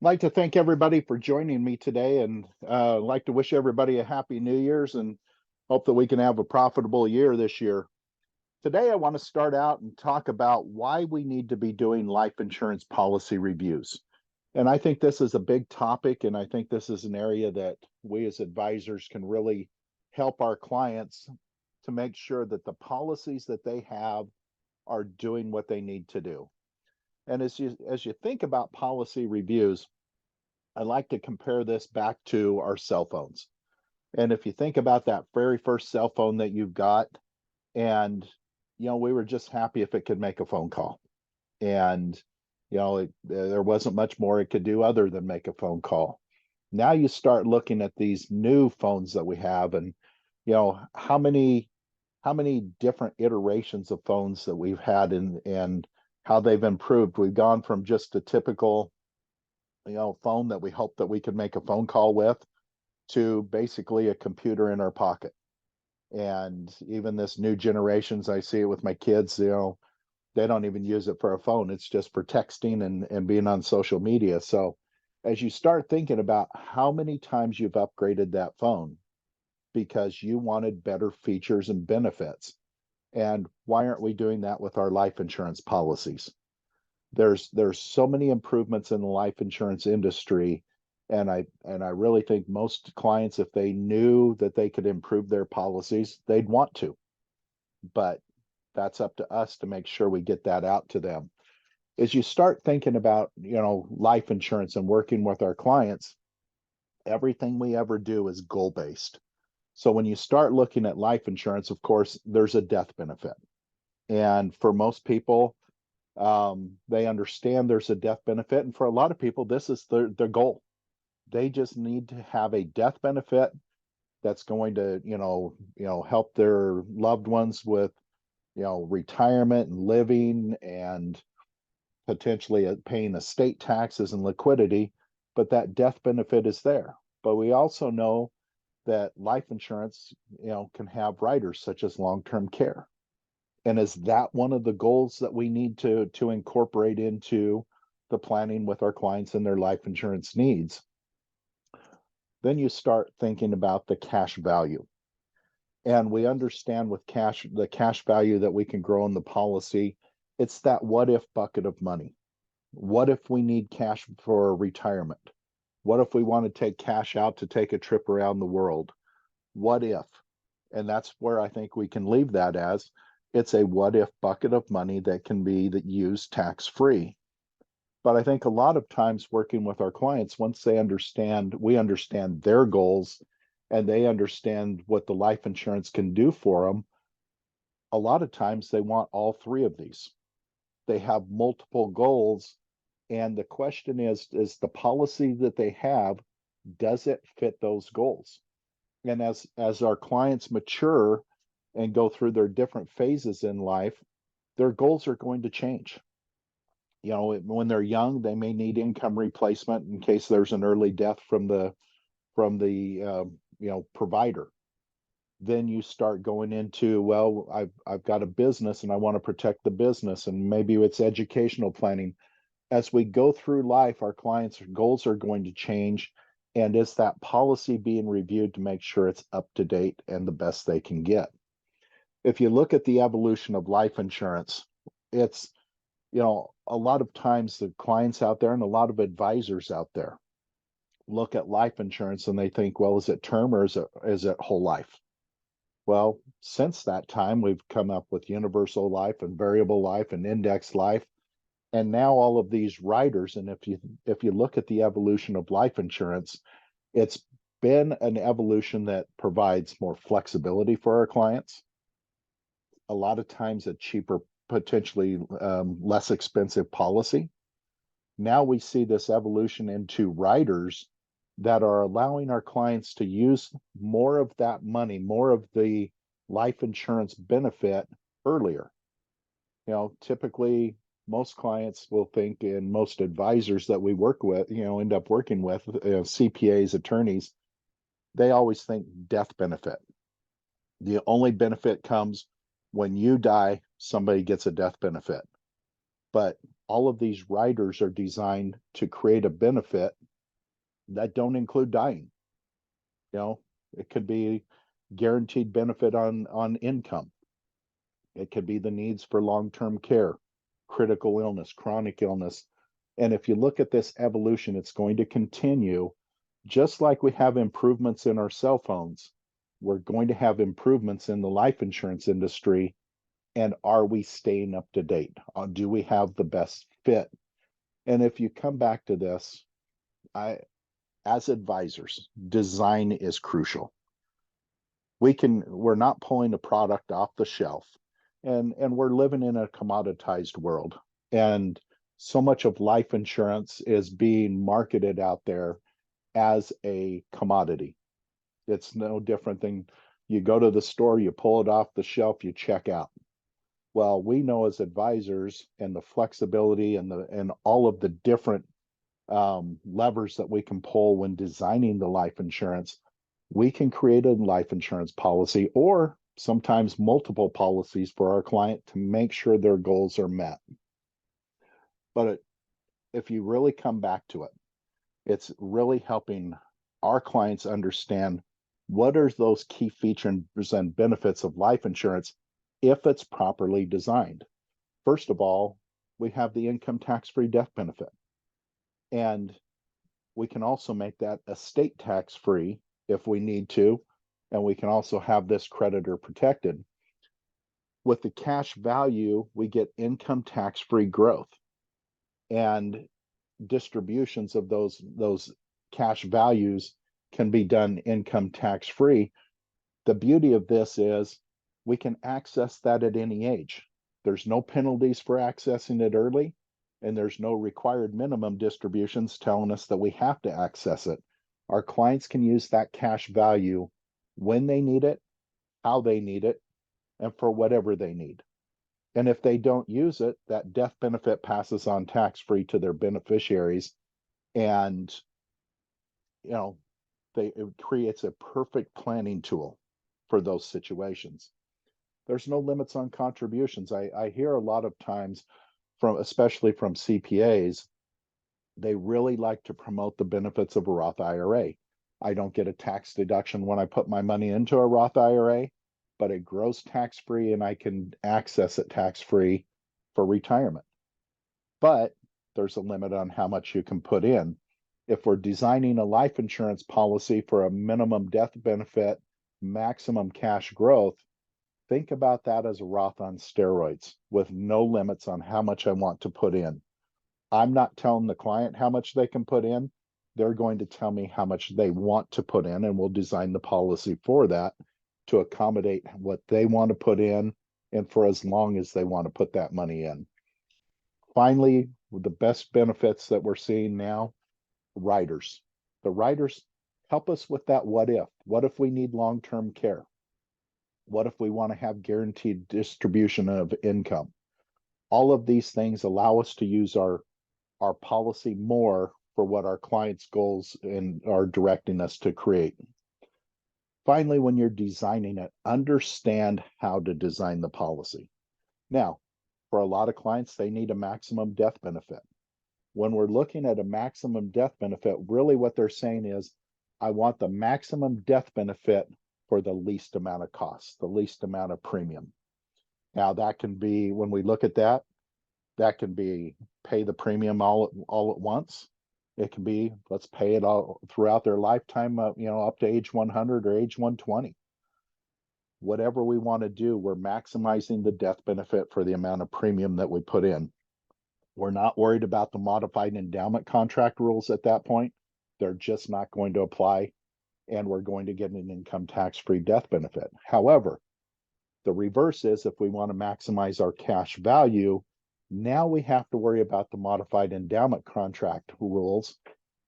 I'd like to thank everybody for joining me today, and I'd like to wish everybody a happy New Year's and hope that we can have a profitable year this year. Today, I want to start out and talk about why we need to be doing life insurance policy reviews. And I think this is a big topic, and I think this is an area that we as advisors can really help our clients to make sure that the policies that they have are doing what they need to do. And as you think about policy reviews, I like to compare this back to our cell phones. And if you think about that very first cell phone that you've got, and we were just happy if it could make a phone call. And there wasn't much more it could do other than make a phone call. Now you start looking at these new phones that we have, and how many different iterations of phones that we've had, and how they've improved. We've gone from just a typical phone that we hope that we could make a phone call with to basically a computer in our pocket. And even this new generations, I see it with my kids, they don't even use it for a phone. It's just for texting and being on social media. So as you start thinking about how many times you've upgraded that phone because you wanted better features and benefits, and why aren't we doing that with our life insurance policies? There's so many improvements in the life insurance industry, and I really think most clients, if they knew that they could improve their policies, they'd want to. But that's up to us to make sure we get that out to them. As you start thinking about life insurance and working with our clients, everything we ever do is goal based. So when you start looking at life insurance, of course, there's a death benefit. And for most people, they understand there's a death benefit. And for a lot of people, this is their goal. They just need to have a death benefit that's going to, help their loved ones with, retirement and living, and potentially paying estate taxes and liquidity. But that death benefit is there. But we also know that life insurance, can have riders such as long-term care. And is that one of the goals that we need to incorporate into the planning with our clients and their life insurance needs? Then you start thinking about the cash value. And we understand with the cash value that we can grow in the policy, it's that what if bucket of money. What if we need cash for retirement? What if we want to take cash out to take a trip around the world? What if? And that's where I think we can leave that as it's a what if bucket of money that can be used tax free. But I think a lot of times working with our clients, once we understand their goals, and they understand what the life insurance can do for them, a lot of times they want all three of these. They have multiple goals. And the question is the policy that they have, does it fit those goals? And as our clients mature and go through their different phases in life, their goals are going to change. When they're young, they may need income replacement in case there's an early death from the provider. Then you start going into, well, I've got a business and I want to protect the business, and maybe it's educational planning. As we go through life, our clients' goals are going to change, and is that policy being reviewed to make sure it's up to date and the best they can get? If you look at the evolution of life insurance, it's, a lot of times the clients out there and a lot of advisors out there look at life insurance and they think, well, is it term or is it whole life? Well, since that time, we've come up with universal life and variable life and index life, and now all of these riders. And if you look at the evolution of life insurance, it's been an evolution that provides more flexibility for our clients, a lot of times a cheaper, potentially less expensive policy. Now we see this evolution into riders that are allowing our clients to use more of that money, more of the life insurance benefit earlier. Typically most clients will think, and most advisors that we work with, end up working with, CPAs, attorneys, they always think death benefit. The only benefit comes when you die, somebody gets a death benefit. But all of these riders are designed to create a benefit that don't include dying. You know, it could be guaranteed benefit on income. It could be the needs for long-term care, critical illness, chronic illness. And if you look at this evolution, it's going to continue just like we have improvements in our cell phones. We're going to have improvements in the life insurance industry. And are we staying up to date? Do we have the best fit? And if you come back to this, as advisors, design is crucial. We're not pulling a product off the shelf, and we're living in a commoditized world. And so much of life insurance is being marketed out there as a commodity. It's no different than you go to the store, you pull it off the shelf, you check out. Well, we know as advisors and the flexibility and all of the different levers that we can pull when designing the life insurance, we can create a life insurance policy or sometimes multiple policies for our client to make sure their goals are met. But if you really come back to it, it's really helping our clients understand what are those key features and benefits of life insurance if it's properly designed. First of all, we have the income tax-free death benefit. And we can also make that estate tax-free if we need to. And we can also have this creditor protected. With the cash value, we get income tax-free growth. And distributions of those cash values can be done income tax-free. The beauty of this is we can access that at any age. There's no penalties for accessing it early, and there's no required minimum distributions telling us that we have to access it. Our clients can use that cash value when they need it, how they need it, and for whatever they need. And if they don't use it, that death benefit passes on tax-free to their beneficiaries. And, you know, it creates a perfect planning tool for those situations. There's no limits on contributions. I hear a lot of times especially from CPAs, they really like to promote the benefits of a Roth IRA. I don't get a tax deduction when I put my money into a Roth IRA, but it grows tax-free and I can access it tax-free for retirement. But there's a limit on how much you can put in. If we're designing a life insurance policy for a minimum death benefit, maximum cash growth, think about that as a Roth on steroids with no limits on how much I want to put in. I'm not telling the client how much they can put in. They're going to tell me how much they want to put in, and we'll design the policy for that to accommodate what they want to put in and for as long as they want to put that money in. Finally, the best benefits that we're seeing now, riders. The riders help us with that what if. What if we need long-term care? What if we want to have guaranteed distribution of income? All of these things allow us to use our policy more for what our clients' goals and are directing us to create. Finally, when you're designing it, understand how to design the policy. Now, for a lot of clients, they need a maximum death benefit. When we're looking at a maximum death benefit, really what they're saying is, I want the maximum death benefit for the least amount of cost, the least amount of premium. Now that can be, when we look at that, that can be pay the premium all at once. It can be, let's pay it all throughout their lifetime, up to age 100 or age 120. Whatever we want to do, we're maximizing the death benefit for the amount of premium that we put in. We're not worried about the modified endowment contract rules at that point. They're just not going to apply, and we're going to get an income tax-free death benefit. However, the reverse is if we want to maximize our cash value, now we have to worry about the modified endowment contract rules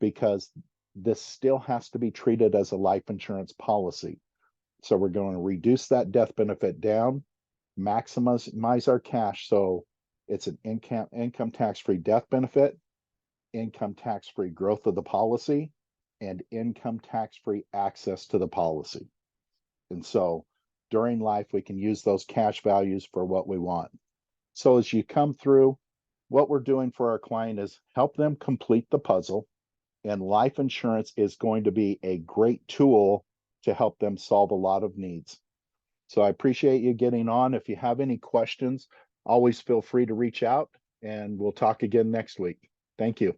because this still has to be treated as a life insurance policy. So we're going to reduce that death benefit down, maximize our cash. So it's an income tax-free death benefit, income tax-free growth of the policy, and income tax-free access to the policy. And so during life, we can use those cash values for what we want. So as you come through, what we're doing for our client is help them complete the puzzle, and life insurance is going to be a great tool to help them solve a lot of needs. So I appreciate you getting on. If you have any questions, always feel free to reach out, and we'll talk again next week. Thank you.